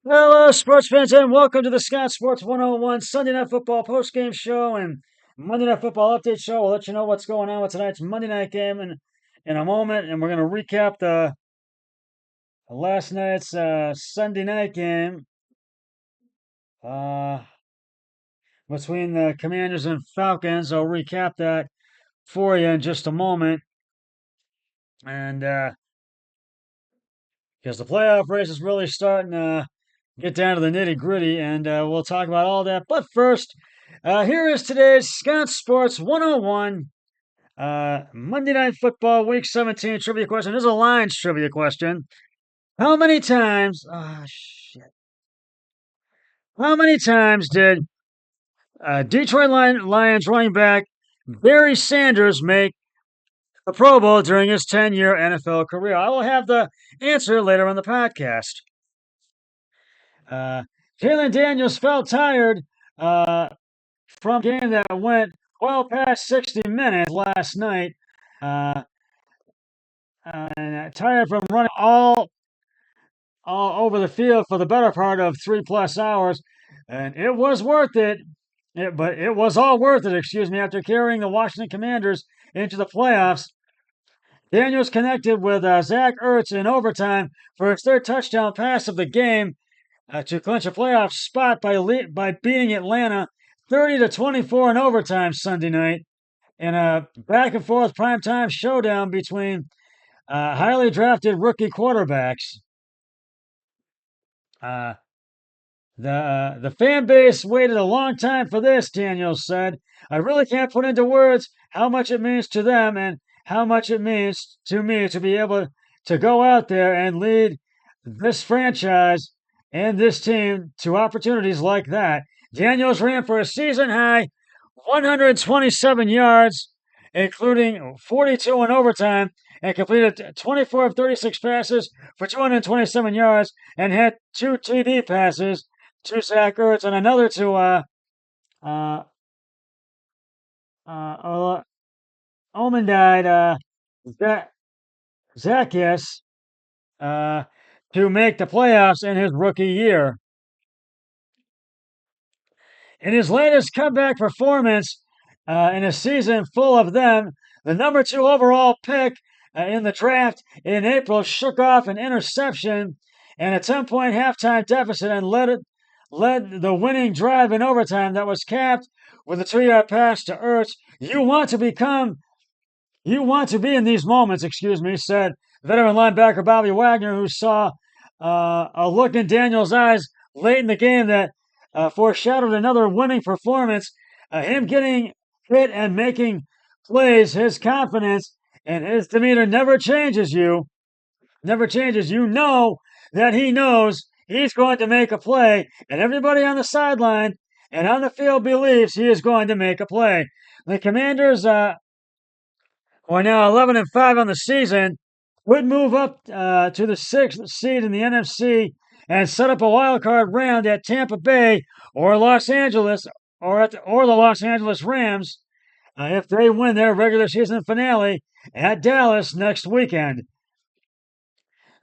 Hello, sports fans, and welcome to the Scott Sports 101 Sunday Night Football postgame show and Monday Night Football update show. We'll let you know what's going on with tonight's Monday night game in a moment, and we're going to recap the last night's Sunday night game uh, between the Commanders and Falcons. I'll recap that for you in just a moment, and because the playoff race is really starting to get down to the nitty gritty, and we'll talk about all that. But first, here is today's Scott Sports 101 Monday Night Football Week 17 trivia question. This is a Lions trivia question. How many times? How many times did Detroit Lions running back Barry Sanders make the Pro Bowl during his 10-year NFL career? I will have the answer later on the podcast. Jalen Daniels felt tired from a game that went well past 60 minutes last night, and tired from running all over the field for the better part of 3+ hours, and it was worth it. But it was all worth it, excuse me, after carrying the Washington Commanders into the playoffs. Daniels connected with Zach Ertz in overtime for his third touchdown pass of the game to clinch a playoff spot by beating Atlanta 30-24 in overtime Sunday night in a back-and-forth primetime showdown between highly drafted rookie quarterbacks. The fan base waited a long time for this, Daniels said. I really can't put into words how much it means to them and how much it means to me to be able to go out there and lead this franchise and this team to opportunities like that. Daniels ran for a season-high 127 yards, including 42 in overtime, and completed 24 of 36 passes for 227 yards and had 2 TD passes, 2 Zach Ertz, and another to Omendide Zacchaeus to make the playoffs in his rookie year. In his latest comeback performance in a season full of them, the number 2 overall pick in the draft in April shook off an interception and a 10-point halftime deficit and led the winning drive in overtime that was capped with a 2-yard pass to Ertz. You want to be in these moments, said veteran linebacker Bobby Wagner, who saw a look in Daniels' eyes late in the game that foreshadowed another winning performance. Him getting hit and making plays, his confidence and his demeanor never changes. You know that he knows he's going to make a play, and everybody on the sideline and on the field believes he is going to make a play. The Commanders are now 11-5 on the season, would move up to the 6th seed in the NFC and set up a wild card round at Tampa Bay or Los Angeles or the Los Angeles Rams if they win their regular season finale at Dallas next weekend.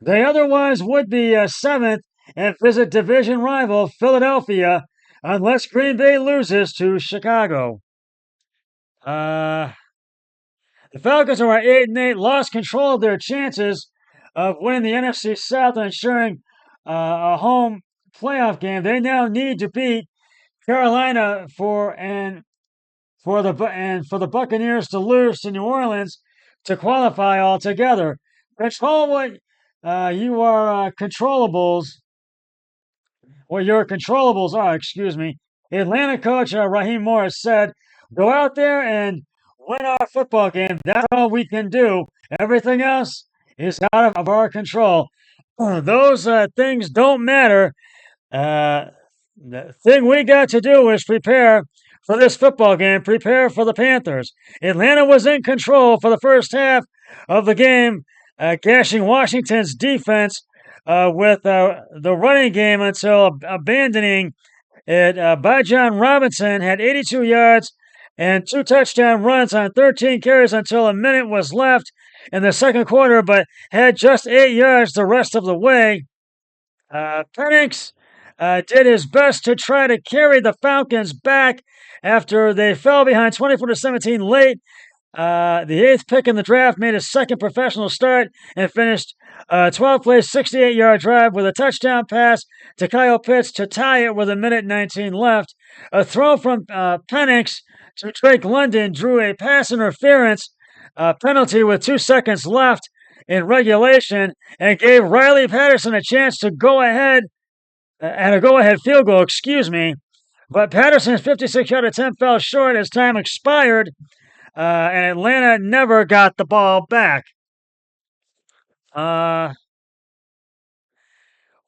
They otherwise would be 7th and visit division rival Philadelphia unless Green Bay loses to Chicago. The Falcons are 8-8, lost control of their chances of winning the NFC South and ensuring a home playoff game. They now need to beat Carolina for the Buccaneers to lose to New Orleans to qualify altogether. Control what your controllables are. Atlanta coach Raheem Morris said, "Go out there and win our football game. That's all we can do. Everything else is out of our control. Those things don't matter. The thing we got to do is prepare for this football game, prepare for the Panthers." Atlanta was in control for the first half of the game, gashing Washington's defense with the running game until abandoning it. Bijan Robinson had 82 yards and 2 touchdown runs on 13 carries until a minute was left in the second quarter, but had just 8 yards the rest of the way. Penix did his best to try to carry the Falcons back after they fell behind 24-17 late. The eighth pick in the draft made his second professional start and finished 12th place, 68-yard drive with a touchdown pass to Kyle Pitts to tie it with a minute 19 left. A throw from Penix to Drake London drew a pass interference penalty with 2 seconds left in regulation and gave Riley Patterson a chance to go ahead and a go-ahead field goal, but Patterson's 56-yard attempt fell short as time expired, and Atlanta never got the ball back.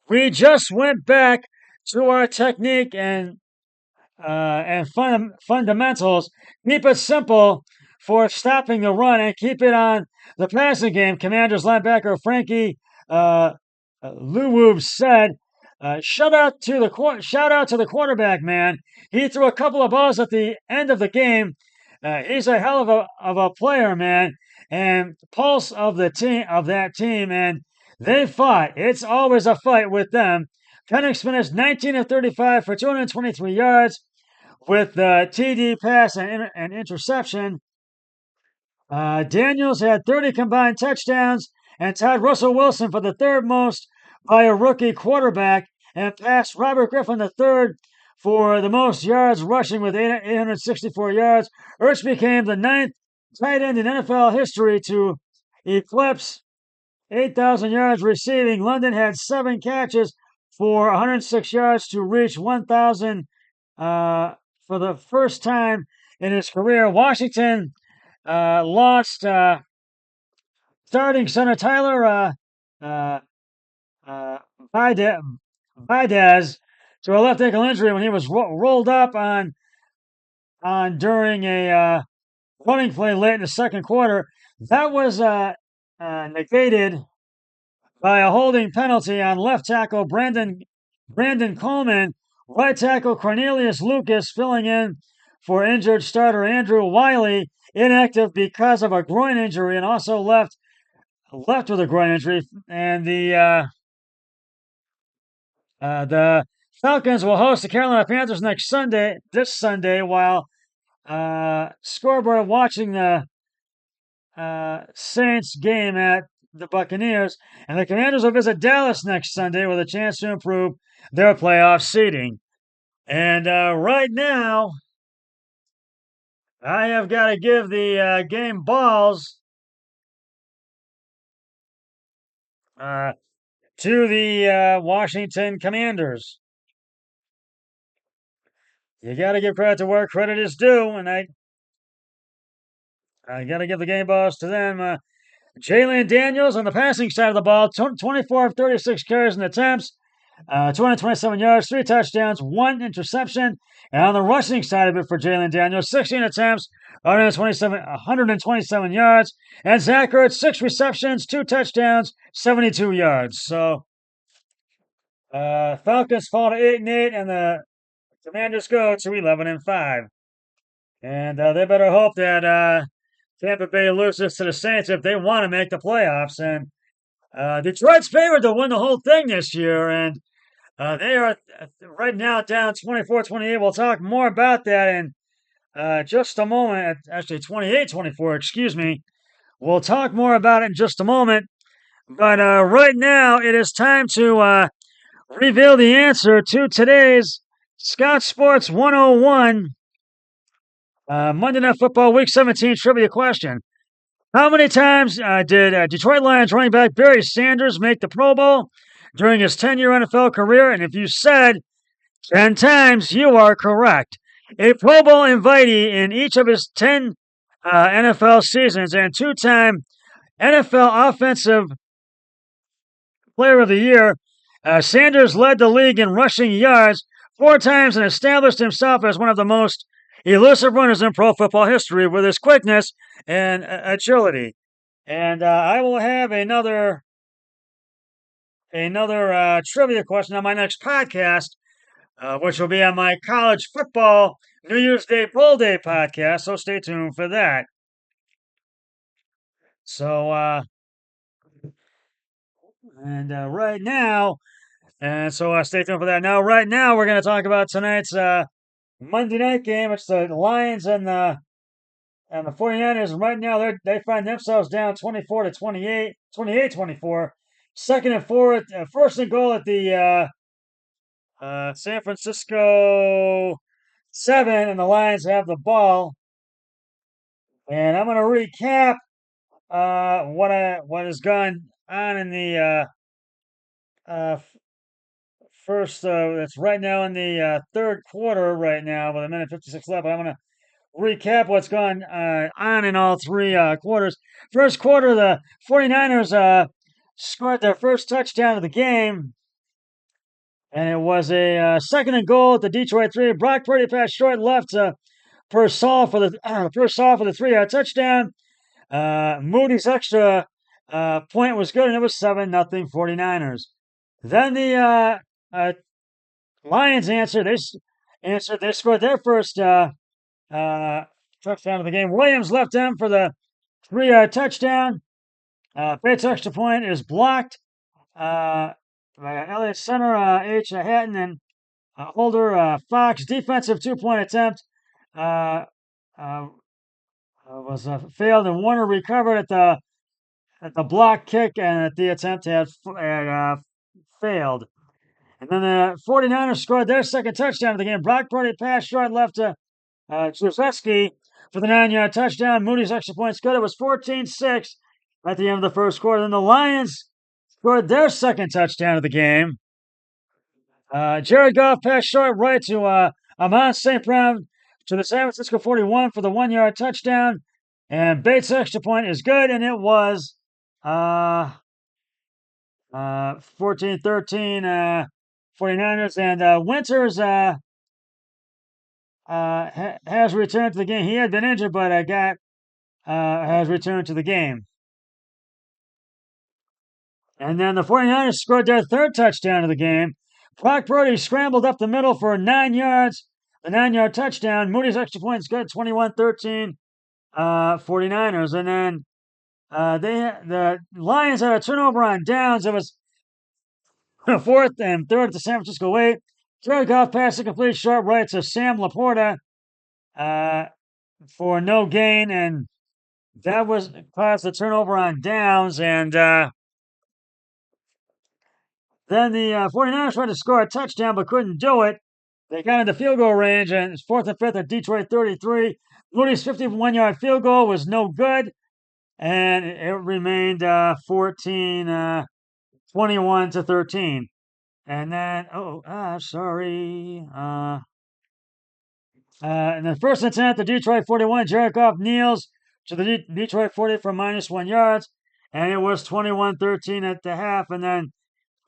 We just went back to our technique and fundamentals. Keep it simple for stopping the run and keep it on the passing game. Commanders linebacker Frankie Luwoob said. Shout out to the quarterback, man. He threw a couple of balls at the end of the game. He's a hell of a player, man, and pulse of that team, and they fought. It's always a fight with them. Penix finished 19 of 35 for 223 yards with the TD pass and interception. Daniels had 30 combined touchdowns and tied Russell Wilson for the third most by a rookie quarterback and passed Robert Griffin III for the most yards rushing with 864 yards. Ertz became the ninth tight end in NFL history to eclipse 8,000 yards receiving. London had 7 catches for 106 yards to reach 1,000 for the first time in his career. Washington lost starting center Tyler Videz to a left ankle injury when he was rolled up on during a running play late in the second quarter. That was negated by a holding penalty on left tackle Brandon Coleman, right tackle Cornelius Lucas filling in for injured starter Andrew Wiley, inactive because of a groin injury and also left with a groin injury. And the Falcons will host the Carolina Panthers this Sunday, while scoreboard watching the Saints game at the Buccaneers. And the Commanders will visit Dallas next Sunday with a chance to improve their playoff seeding. And right now, I have got to give the game balls to the Washington Commanders. You got to give credit to where credit is due, and I got to give the game balls to them. Jalen Daniels on the passing side of the ball, 24 of 36 carries and attempts, 227 yards, 3 touchdowns, 1 interception. And on the rushing side of it for Jalen Daniels, 16 attempts, 127 yards. And Zach Ertz, 6 receptions, 2 touchdowns, 72 yards. So Falcons fall to 8-8, and the Commanders go to 11-5. And they better hope that Tampa Bay loses to the Saints if they want to make the playoffs. And Detroit's favored to win the whole thing this year, and they are right now down 24-28. We'll talk more about that in just a moment. Actually, 28-24, excuse me. We'll talk more about it in just a moment. But right now, it is time to reveal the answer to today's Scott Sports 101 Monday Night Football Week 17 trivia question. How many times did Detroit Lions running back Barry Sanders make the Pro Bowl during his 10-year NFL career? And if you said 10 times, you are correct. A Pro Bowl invitee in each of his 10 NFL seasons and 2-time NFL Offensive Player of the Year, Sanders led the league in rushing yards 4 times and established himself as one of the most elusive runners in pro football history with his quickness and agility. And I will have another trivia question on my next podcast, which will be on my college football New Year's Day Bowl Day podcast. So stay tuned for that. So, right now, And so stay tuned for that. Now, right now, we're going to talk about tonight's Monday night game. It's the Lions and the 49ers. And right now, they find themselves down 24 to 28, 28-24. Second and fourth, first and goal at the San Francisco 7, and the Lions have the ball. And I'm going to recap what has gone on in the first. It's right now in the third quarter right now with a minute 56 left. But I'm going to recap what's gone on in all three quarters. First quarter, the 49ers scored their first touchdown of the game. And it was a second and goal at the Detroit 3. Brock Purdy passed short left to Purcell for the 3-yard touchdown. Moody's extra point was good, and it was 7-0 49ers. Then the Lions answered. They scored their first touchdown of the game. Williams left them for the 3-yard touchdown. Bates extra point is blocked by Elliott Center, H. Hatton, and Holder Fox. Defensive 2-point attempt was failed, and Warner recovered at the block kick, and the attempt had failed. And then the 49ers scored their second touchdown of the game. Brock Purdy passed short left to Trubisky for the 9-yard touchdown. Moody's extra points good. It was 14-6 at the end of the first quarter. Then the Lions scored their second touchdown of the game. Jared Goff passed short right to Amon St. Brown to the San Francisco 41 for the 1-yard touchdown. And Bates' extra point is good, and it was 14-13 49ers. And Winters has returned to the game. He had been injured, but has returned to the game. And then the 49ers scored their third touchdown of the game. Brock Purdy scrambled up the middle for 9 yards. The 9-yard touchdown. Moody's extra point is good, 21-13 49ers. And then the Lions had a turnover on downs. It was 4th and 3rd at the San Francisco 8. Jared Goff passed a complete short right to Sam Laporta for no gain, and that was caused the turnover on downs. And then the 49ers tried to score a touchdown but couldn't do it. They got into field goal range, and it's 4th and 5th at Detroit 33. Moody's 51-yard field goal was no good, and it remained 21-13. And then, sorry. And then first and 10 at the Detroit 41, Jared Goff kneels to the Detroit 40 for -1 yards, and it was 21-13 at the half. And then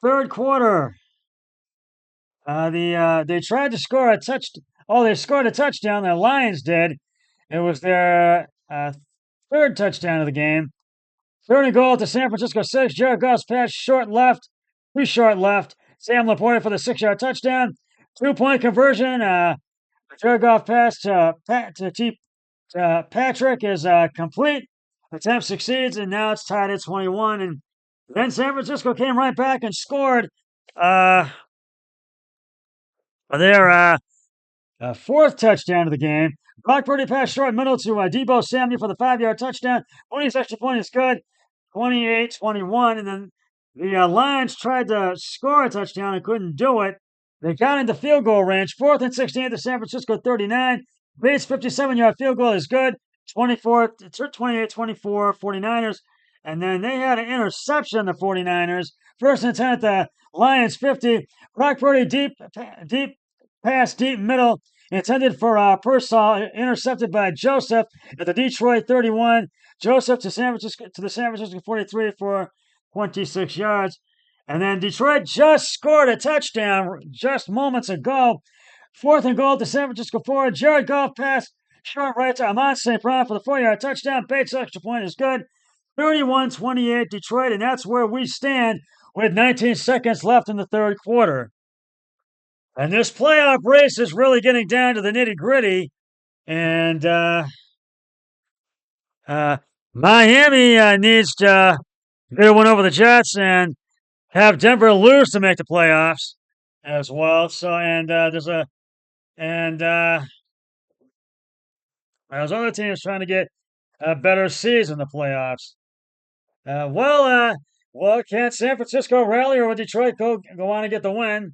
third quarter, they tried to score a touchdown. Oh, they scored a touchdown. The Lions did. It was their third touchdown of the game. Third and goal at the San Francisco 6. Jared Goff's pass short left, too short left. Sam Laporta for the 6-yard touchdown. 2-point conversion. Jared Goff pass to Patrick is complete. Attempt succeeds, and now it's tied at 21. And then San Francisco came right back and scored their fourth touchdown of the game. Brock Purdy passed short middle to Deebo Samuel for the 5-yard touchdown. Moody's extra point is good, 28-21. And then the Lions tried to score a touchdown and couldn't do it. They got into field goal range. 4th and 16 at the San Francisco 39. Bates' 57-yard field goal is good, 28-24 49ers. And then they had an interception, the 49ers. 1st and 10 at the Lions 50. Brock Purdy deep pass, deep middle, intended for Purcell, intercepted by Joseph at the Detroit 31. Joseph to the San Francisco 43 for 26 yards. And then Detroit just scored a touchdown just moments ago. 4th and goal at the San Francisco 4. Jared Goff pass short right to Amon St. Brown for the 4-yard touchdown. Bates' extra point is good. 31-28 Detroit, and that's where we stand with 19 seconds left in the third quarter. And this playoff race is really getting down to the nitty-gritty. And Miami needs to get a win over the Jets, and have Denver lose to make the playoffs as well. So, and there's other teams trying to get better seeds in the playoffs. Well, can San Francisco rally, or will Detroit go on to get the win?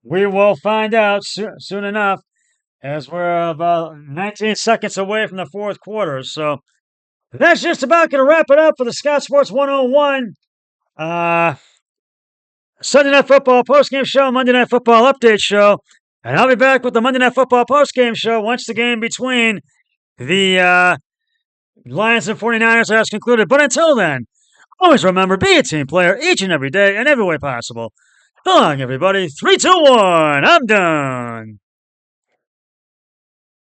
We will find out soon enough, as we're about 19 seconds away from the fourth quarter. So that's just about going to wrap it up for the Scott Sports 101 Sunday Night Football postgame show, Monday Night Football update show. And I'll be back with the Monday Night Football postgame show once the game between the Lions and 49ers has concluded. But until then, always remember, be a team player each and every day in every way possible. So long, everybody. 3, 2, 1. I'm done.